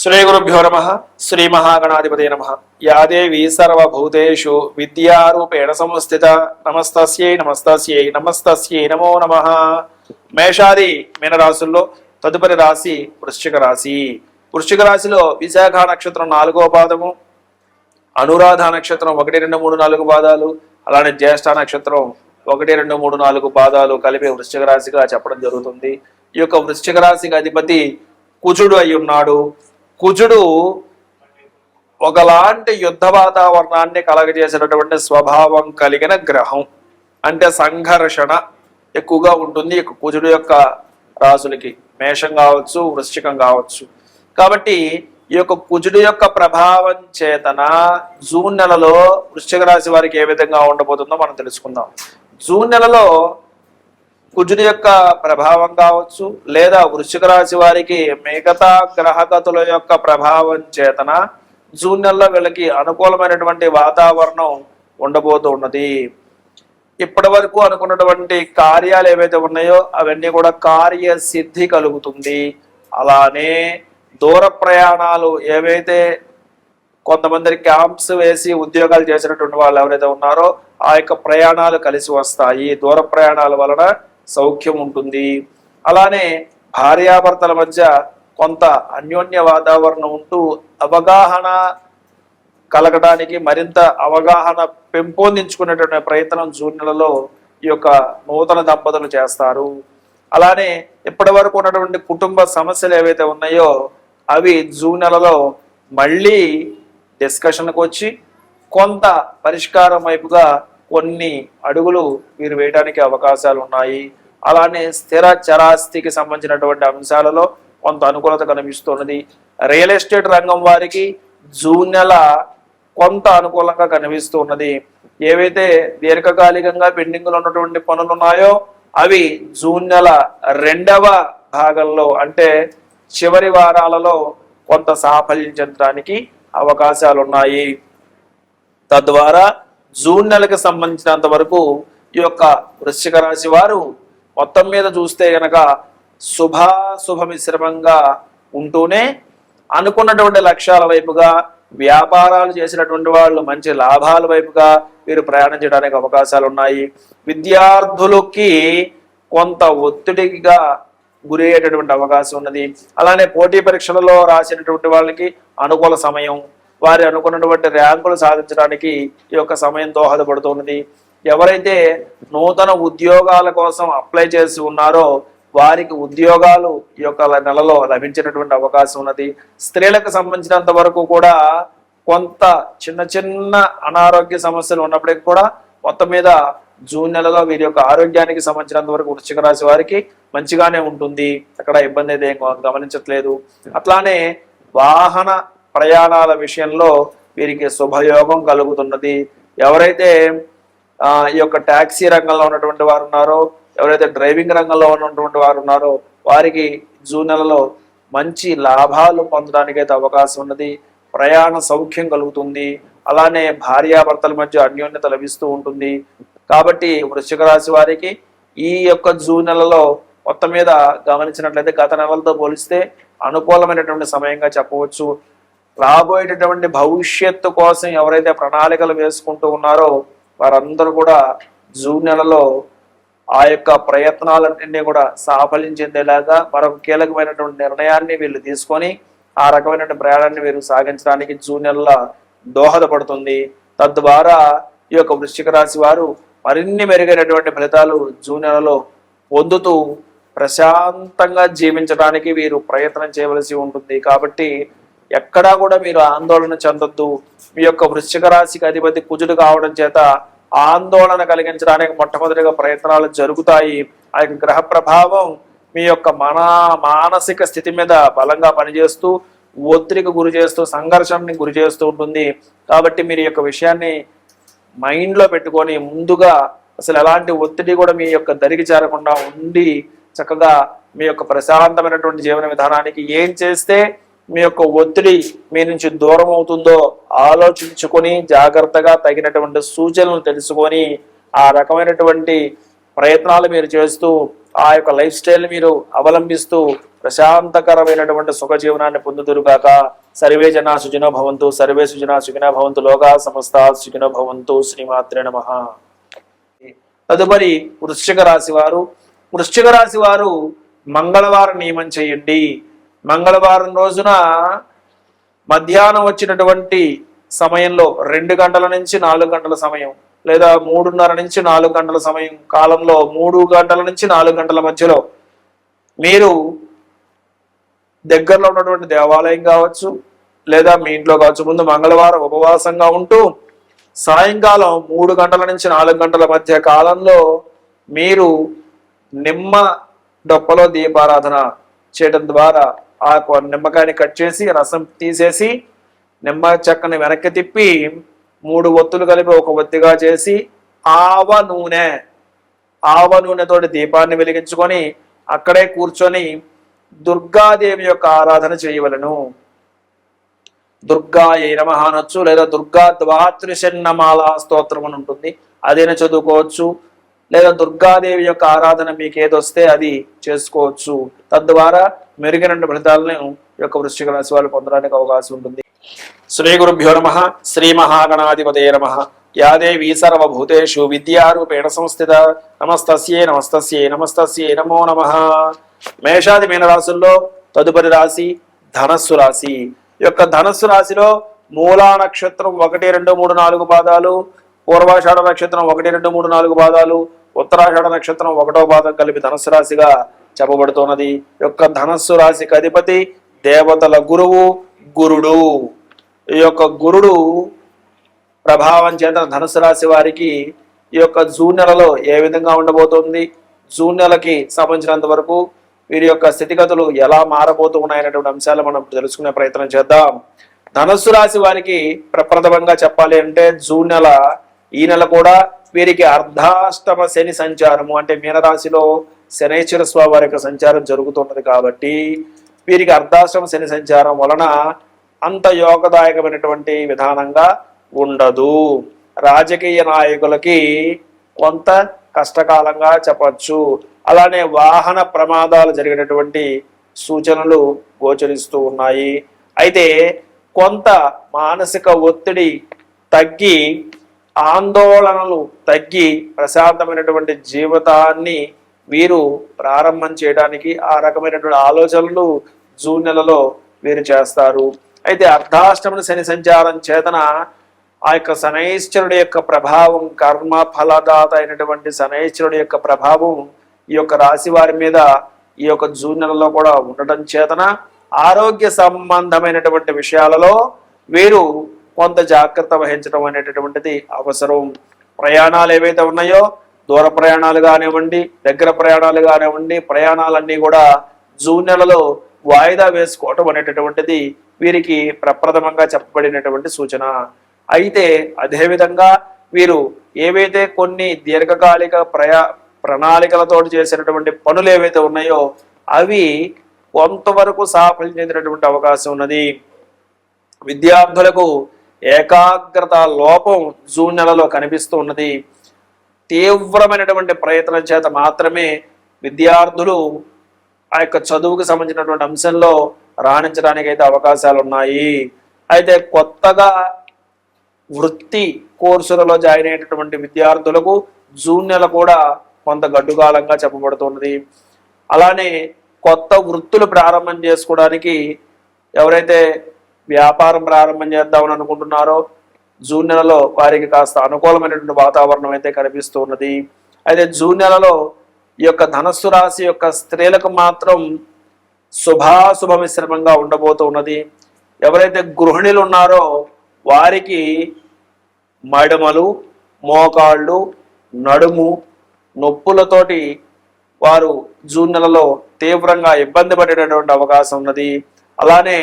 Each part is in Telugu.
శ్రీ గురుభ్యో నమ. శ్రీ మహాగణాధిపతే నమ. యా దేవీ సర్వభూతేషు విద్యారూపేణ సంస్థిత నమస్తస్యై నమస్తస్యై నమస్తస్యై నమో నమ. మేషాది మీనరాశుల్లో తదుపరి రాశి వృశ్చిక రాశి. వృశ్చిక రాశిలో విశాఖ నక్షత్రం 4వ పాదము, అనురాధ నక్షత్రం 1, 2, 3, 4 పాదాలు, అలానే జ్యేష్ఠ నక్షత్రం 1, 2, 3, 4 పాదాలు కలిపి వృశ్చిక రాశిగా చెప్పడం జరుగుతుంది. ఈ యొక్క వృశ్చిక రాశికి అధిపతి కుజుడు అయి ఉన్నాడు. కుజుడు ఒకలాంటి యుద్ధ వాతావరణాన్ని కలగజేసినటువంటి స్వభావం కలిగిన గ్రహం. అంటే సంఘర్షణ ఎక్కువగా ఉంటుంది కుజుడు యొక్క రాశులకి, మేషం కావచ్చు, వృశ్చికం కావచ్చు. కాబట్టి ఈ యొక్క కుజుడు యొక్క ప్రభావం చేతన జూన్ నెలలో వృశ్చిక రాశి వారికి ఏ విధంగా ఉండబోతుందో మనం తెలుసుకుందాం. జూన్ నెలలో కుజుని యొక్క ప్రభావం కావచ్చు, లేదా వృశ్చిక రాశి వారికి మిగతా గ్రహగతుల యొక్క ప్రభావం చేతన జూన్ నెలలో వీళ్ళకి అనుకూలమైనటువంటి వాతావరణం ఉండబోతూ ఉన్నది. ఇప్పటి వరకు అనుకున్నటువంటి కార్యాలు ఏవైతే ఉన్నాయో అవన్నీ కూడా కార్యసిద్ధి కలుగుతుంది. అలానే దూర ప్రయాణాలు ఏవైతే కొంతమంది క్యాంప్స్ వేసి ఉద్యోగాలు చేసినటువంటి వాళ్ళు ఎవరైతే ఉన్నారో ఆ యొక్క ప్రయాణాలు కలిసి వస్తాయి. దూర ప్రయాణాల వలన సౌఖ్యం ఉంటుంది. అలానే భార్యాభర్తల మధ్య కొంత అన్యోన్య వాతావరణం ఉంటూ అవగాహన కలగడానికి, మరింత అవగాహన పెంపొందించుకునేటువంటి ప్రయత్నం జూన్ నెలలో ఈ యొక్క నూతన దంపతులు చేస్తారు. అలానే ఇప్పటి వరకు ఉన్నటువంటి కుటుంబ సమస్యలు ఏవైతే ఉన్నాయో అవి జూన్ నెలలో మళ్ళీ డిస్కషన్కి వచ్చి కొంత పరిష్కారం వైపుగా కొన్ని అడుగులు వీరు వేయడానికి అవకాశాలు ఉన్నాయి. అలానే స్థిర చరాస్తికి సంబంధించినటువంటి అంశాలలో కొంత అనుకూలత కనిపిస్తున్నది. రియల్ ఎస్టేట్ రంగం వారికి జూన్ నెల కొంత అనుకూలంగా కనిపిస్తూ ఉన్నది. ఏవైతే దీర్ఘకాలికంగా పెండింగ్లో ఉన్నటువంటి పనులు ఉన్నాయో అవి జూన్ నెల 2వ భాగంలో అంటే చివరి వారాలలో కొంత సాఫల్యం చెందడానికి అవకాశాలు ఉన్నాయి. తద్వారా జూన్ నెలకు సంబంధించినంత వరకు ఈ యొక్క వృశ్చిక రాశి వారు మొత్తం మీద చూస్తే గనక శుభ మిశ్రమంగా ఉంటూనే అనుకున్నటువంటి లక్ష్యాల వైపుగా, వ్యాపారాలు చేసినటువంటి వాళ్ళు మంచి లాభాల వైపుగా వీరు ప్రయాణం చేయడానికి అవకాశాలు ఉన్నాయి. విద్యార్థులకి కొంత ఒత్తిడిగా గురయ్యేటటువంటి అవకాశం ఉన్నది. అలానే పోటీ పరీక్షలలో రాసినటువంటి వాళ్ళకి అనుకూల సమయం, వారి అనుకున్నటువంటి ర్యాంకులు సాధించడానికి ఈ యొక్క సమయం దోహదపడుతున్నది. ఎవరైతే నూతన ఉద్యోగాల కోసం అప్లై చేసి ఉన్నారో వారికి ఉద్యోగాలు ఈ యొక్క నెలలో లభించినటువంటి అవకాశం ఉన్నది. స్త్రీలకు సంబంధించినంత వరకు కూడా కొంత చిన్న అనారోగ్య సమస్యలు ఉన్నప్పటికీ కూడా మొత్తం మీద జూన్ నెలలో వీరి యొక్క ఆరోగ్యానికి సంబంధించినంత వరకు వృశ్చిక రాశి వారికి మంచిగానే ఉంటుంది. అక్కడ ఇబ్బంది అయితే గమనించట్లేదు. అట్లానే వాహన ప్రయాణాల విషయంలో వీరికి శుభయోగం కలుగుతున్నది. ఎవరైతే ఈ యొక్క ట్యాక్సీ రంగంలో ఉన్నటువంటి వారు ఉన్నారో, ఎవరైతే డ్రైవింగ్ రంగంలో ఉన్నటువంటి వారు ఉన్నారో వారికి జూన్ నెలలో మంచి లాభాలు పొందడానికి అయితే అవకాశం ఉన్నది. ప్రయాణ సౌఖ్యం కలుగుతుంది. అలానే భార్యాభర్తల మధ్య అన్యోన్యత లభిస్తూ ఉంటుంది. కాబట్టి వృశ్చిక రాశి వారికి ఈ యొక్క జూన్ నెలలో మొత్తం మీద గమనించినట్లయితే గత నెలలతో పోలిస్తే అనుకూలమైనటువంటి సమయంగా చెప్పవచ్చు. రాబోయేటటువంటి భవిష్యత్తు కోసం ఎవరైతే ప్రణాళికలు వేసుకుంటూ ఉన్నారో వారందరూ కూడా జూన్ నెలలో ఆ యొక్క ప్రయత్నాలన్నింటినీ కూడా సాఫల్యం చెందేలాగా మరొక కీలకమైనటువంటి నిర్ణయాన్ని వీళ్ళు తీసుకొని ఆ రకమైనటువంటి ప్రయాణాన్ని వీరు సాగించడానికి జూన్ నెలలో దోహదపడుతుంది. తద్వారా ఈ యొక్క వృశ్చిక రాశి వారు మరిన్ని మెరుగైనటువంటి ఫలితాలు జూన్ నెలలో పొందుతూ ప్రశాంతంగా జీవించడానికి వీరు ప్రయత్నం చేయవలసి ఉంటుంది. కాబట్టి ఎక్కడా కూడా మీరు ఆందోళన చెందొద్దు. మీ యొక్క వృశ్చిక రాశికి అధిపతి కుజుడు కావడం చేత ఆందోళన కలిగించడానికి మొట్టమొదటిగా ప్రయత్నాలు జరుగుతాయి. ఆ యొక్క గ్రహ ప్రభావం మీ యొక్క మానసిక స్థితి మీద బలంగా పనిచేస్తూ ఒత్తిడికి గురి చేస్తూ సంఘర్షణని గురి చేస్తూ ఉంటుంది. కాబట్టి మీరు ఈ యొక్క విషయాన్ని మైండ్లో పెట్టుకొని ముందుగా అసలు ఎలాంటి ఒత్తిడి కూడా మీ యొక్క దరికి చేరకుండా ఉండి చక్కగా మీ యొక్క ప్రశాంతమైనటువంటి జీవన విధానానికి ఏం చేస్తే మీ యొక్క ఒత్తిడి మీ నుంచి దూరం అవుతుందో ఆలోచించుకొని జాగ్రత్తగా తగినటువంటి సూచనలు తెలుసుకొని ఆ రకమైనటువంటి ప్రయత్నాలు మీరు చేస్తూ ఆ యొక్క లైఫ్ స్టైల్ మీరు అవలంబిస్తూ ప్రశాంతకరమైనటువంటి సుఖ జీవనాన్ని పొందుదురుగాక. సర్వే జనా సుఖినో భవంతు, సర్వే సుజనా సుఖినో భవంతు, లోకా సమస్తా సుఖినో భవంతు. శ్రీమాత్రే నమః. తదుపరి వృశ్చిక రాశి వారు. వృశ్చిక రాశి వారు మంగళవారం నియమం చేయండి. మంగళవారం రోజున మధ్యాహ్నం వచ్చినటువంటి సమయంలో 2 గంటల నుంచి 4 గంటల సమయం, లేదా 3:30 నుంచి 4 గంటల సమయం కాలంలో 3 గంటల నుంచి 4 గంటల మధ్యలో మీరు దగ్గరలో ఉన్నటువంటి దేవాలయం కావచ్చు, లేదా మీ ఇంట్లో కావచ్చు, ముందు మంగళవారం ఉపవాసంగా ఉంటూ సాయంకాలం 3 గంటల నుంచి 4 గంటల మధ్య కాలంలో మీరు నిమ్మ డొప్పలో దీపారాధన చేయడం ద్వారా ఆ నిమ్మకాయని కట్ చేసి రసం తీసేసి నిమ్మ చెక్కని వెనక్కి తిప్పి 3 ఒత్తులు కలిపి ఒక ఒత్తిగా చేసి ఆవ నూనెతోటి దీపాన్ని వెలిగించుకొని అక్కడే కూర్చొని దుర్గాదేవి యొక్క ఆరాధన చేయవలను. దుర్గాయై నమః అనొచ్చు, లేదా దుర్గా ద్వాత్రిషన్నమాల స్తోత్రం అని ఉంటుంది, అదైనా చదువుకోవచ్చు. లేదా దుర్గాదేవి యొక్క ఆరాధన మీకు ఏదొస్తే అది చేసుకోవచ్చు. తద్వారా మెరుగైన ఫలితాలను యొక్క వృశ్చిక రాశి వాళ్ళు పొందడానికి అవకాశం ఉంటుంది. శ్రీ గురుభ్యో నమః. శ్రీ మహాగణాధిపతయే నమః. యా దేవీ సర్వభూతేషు విద్యారూపేణ సంస్థిత నమస్తస్యై నమస్తస్యై నమస్తస్యై నమో నమః. మేషాది మీన రాశుల్లో తదుపరి రాశి ధనస్సు రాశి. ఈ యొక్క ధనస్సు రాశిలో మూలా నక్షత్రం 1, 2, 3, 4 పాదాలు, పూర్వాషాఢ నక్షత్రం 1, 2, 3, 4 పాదాలు, ఉత్తరాషాఢ నక్షత్రం 1వ పాదం కలిపి ధనస్సు రాశిగా చెప్పబడుతున్నది. యొక్క ధనస్సు రాశికి అధిపతి దేవతల గురువు గురుడు. ఈ యొక్క గురుడు ప్రభావం చేత ధనుసు రాశి వారికి ఈ యొక్క జూన్ నెలలో ఏ విధంగా ఉండబోతోంది, జూన్ నెలకి సంబంధించినంత వరకు వీరి యొక్క స్థితిగతులు ఎలా మారబోతూ ఉన్నాయనేటువంటి అంశాలు మనం తెలుసుకునే ప్రయత్నం చేద్దాం. ధనుస్సు రాశి వారికి ప్రప్రథమంగా చెప్పాలి అంటే జూన్ నెల, ఈ నెల కూడా వీరికి అర్ధాష్టమ శని సంచారము, అంటే మీనరాశిలో శనైశ్వర స్వామి వారి యొక్క సంచారం జరుగుతున్నది కాబట్టి వీరికి అర్ధాష్టమ శని సంచారం వలన అంత యోగదాయకమైనటువంటి విధానంగా ఉండదు. రాజకీయ నాయకులకి కొంత కష్టకాలంగా చెప్పచ్చు. అలానే వాహన ప్రమాదాలు జరిగినటువంటి సూచనలు గోచరిస్తూ ఉన్నాయి. అయితే కొంత మానసిక ఒత్తిడి తగ్గి, ఆందోళనలు తగ్గి ప్రశాంతమైనటువంటి జీవితాన్ని వీరు ప్రారంభం చేయడానికి ఆ రకమైనటువంటి ఆలోచనలు జూన్ నెలలో వీరు చేస్తారు. అయితే అర్ధాష్టమ శని సంచారం చేతన ఆ యొక్క శనైశ్వరుడి యొక్క ప్రభావం, కర్మ ఫలదాత అయినటువంటి శనైశ్వరుడి యొక్క ప్రభావం ఈ యొక్క రాశి వారి మీద ఈ యొక్క జూన్ నెలలో కూడా ఉండటం చేతన ఆరోగ్య సంబంధమైనటువంటి విషయాలలో వీరు కొంత జాగ్రత్త వహించడం అనేటటువంటిది అవసరం. ప్రయాణాలు ఏవైతే ఉన్నాయో, దూర ప్రయాణాలు కానివ్వండి, దగ్గర ప్రయాణాలు కానివ్వండి, ప్రయాణాలన్నీ కూడా జూన్ నెలలో వాయిదా వేసుకోవటం అనేటటువంటిది వీరికి ప్రప్రథమంగా చెప్పబడినటువంటి సూచన. అయితే అదేవిధంగా వీరు ఏవైతే కొన్ని దీర్ఘకాలిక ప్రణాళికలతో చేసినటువంటి పనులు ఏవైతే ఉన్నాయో అవి కొంతవరకు సాఫల్యం చెందినటువంటి అవకాశం ఉన్నది. విద్యార్థులకు ఏకాగ్రత లోపం జూన్ నెలలో కనిపిస్తూ ఉన్నది. తీవ్రమైనటువంటి ప్రయత్నం చేత మాత్రమే విద్యార్థులు ఆ యొక్క చదువుకు సంబంధించినటువంటి అంశంలో రాణించడానికి అయితే అవకాశాలు ఉన్నాయి. అయితే కొత్తగా వృత్తి కోర్సులలో జాయిన్ అయినటువంటి విద్యార్థులకు జూన్ నెల కూడా కొంత గడ్డుకాలంగా చెప్పబడుతున్నది. అలానే కొత్త వృత్తులు ప్రారంభం చేసుకోవడానికి ఎవరైతే వ్యాపారం ప్రారంభం చేద్దామని అనుకుంటున్నారో జూన్ నెలలో వారికి కాస్త అనుకూలమైనటువంటి వాతావరణం అయితే కనిపిస్తూ ఉన్నది. అయితే జూన్ నెలలో ఈ యొక్క ధనస్సు రాశి యొక్క స్త్రీలకు మాత్రం శుభాశుభ మిశ్రమంగా ఉండబోతూ ఉన్నది. ఎవరైతే గృహిణులు ఉన్నారో వారికి మడమలు, మోకాళ్ళు, నడుము నొప్పులతోటి వారు జూన్ నెలలో తీవ్రంగా ఇబ్బంది పడేటటువంటి అవకాశం ఉన్నది. అలానే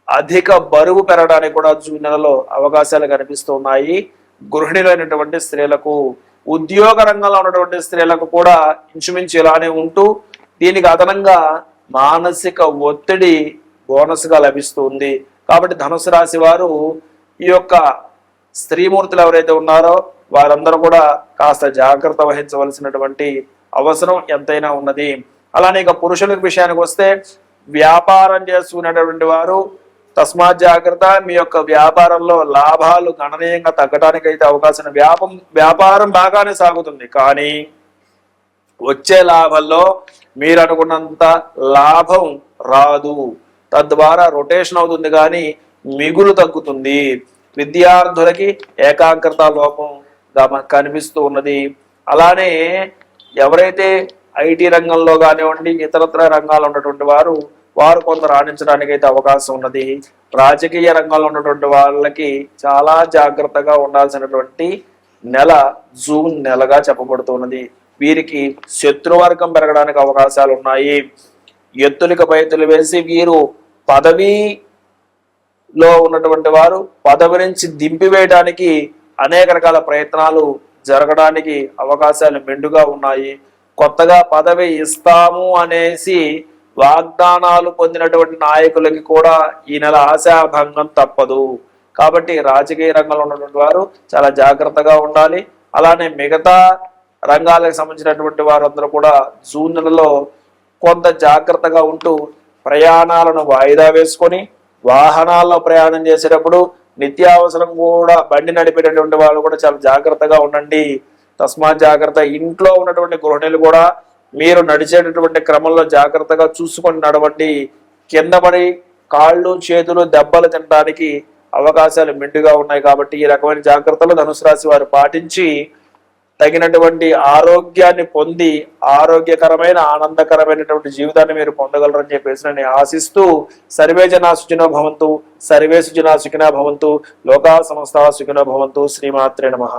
అధిక బరువు పెరగడానికి కూడా జూన్ నెలలో అవకాశాలు కనిపిస్తున్నాయి. గృహిణులైనటువంటి స్త్రీలకు, ఉద్యోగ రంగంలో ఉన్నటువంటి స్త్రీలకు కూడా ఇంచుమించు ఇలానే ఉంటూ దీనికి అదనంగా మానసిక ఒత్తిడి బోనస్గా లభిస్తుంది. కాబట్టి ధనుసు రాశి వారు ఈ యొక్క స్త్రీమూర్తులు ఎవరైతే ఉన్నారో వారందరూ కూడా కాస్త జాగ్రత్త వహించవలసినటువంటి అవసరం ఎంతైనా ఉన్నది. అలానే ఇక పురుషుల విషయానికి వస్తే వ్యాపారం చేసుకునేటువంటి వారు తస్మాత్ జాగ్రత్త, మీ యొక్క వ్యాపారంలో లాభాలు గణనీయంగా తగ్గడానికి అయితే అవకాశం. వ్యాపారం బాగానే సాగుతుంది, కానీ వచ్చే లాభంలో మీరు అనుకున్నంత లాభం రాదు. తద్వారా రొటేషన్ అవుతుంది కానీ మిగులు తగ్గుతుంది. విద్యార్థులకి ఏకాగ్రత లోపం కనిపిస్తూ ఉన్నది. అలానే ఎవరైతే ఐటీ రంగంలో కానివ్వండి, ఇతరత్ర రంగాల్లో ఉన్నటువంటి వారు కొంత రాణించడానికి అయితే అవకాశం ఉన్నది. రాజకీయ రంగంలో ఉన్నటువంటి వాళ్ళకి చాలా జాగ్రత్తగా ఉండాల్సినటువంటి నెల జూన్ నెలగా చెప్పబడుతున్నది. వీరికి శత్రువర్గం పెరగడానికి అవకాశాలు ఉన్నాయి. ఎత్తులకు పైతులు వేసి వీరు పదవిలో ఉన్నటువంటి వారు పదవి నుంచి దింపివేయడానికి అనేక రకాల ప్రయత్నాలు జరగడానికి అవకాశాలు మెండుగా ఉన్నాయి. కొత్తగా పదవి ఇస్తాము అనేసి వాగ్దానాలు పొందినటువంటి నాయకులకి కూడా ఈ నెల ఆశాభంగం తప్పదు. కాబట్టి రాజకీయ రంగంలో ఉన్నటువంటి వారు చాలా జాగ్రత్తగా ఉండాలి. అలానే మిగతా రంగాలకు సంబంధించినటువంటి వారందరూ కూడా జూన్ నెలలో కొంత జాగ్రత్తగా ఉంటూ ప్రయాణాలను వాయిదా వేసుకొని వాహనాల్లో ప్రయాణం చేసేటప్పుడు నిత్యావసరం కూడా బండి నడిపేటటువంటి వాళ్ళు కూడా చాలా జాగ్రత్తగా ఉండండి. తస్మాత్ జాగ్రత్త. ఇంట్లో ఉన్నటువంటి గృహిణులు కూడా మీరు నడిచేటటువంటి క్రమంలో జాగ్రత్తగా చూసుకొని నడవండి. కింద పడి కాళ్ళు చేతులు దెబ్బలు తినడానికి అవకాశాలు మెండుగా ఉన్నాయి. కాబట్టి ఈ రకమైన జాగ్రత్తలు ధనుసు రాశి వారు పాటించి తగినటువంటి ఆరోగ్యాన్ని పొంది ఆరోగ్యకరమైన ఆనందకరమైనటువంటి జీవితాన్ని మీరు పొందగలరని చెప్పేసి నేను ఆశిస్తూ, సర్వే జనా సుఖినో భవంతు, సర్వే సుజనా సుఖినో భవంతు, లోకా సమస్తా సుఖినో భవంతు. శ్రీమాత్రే నమః.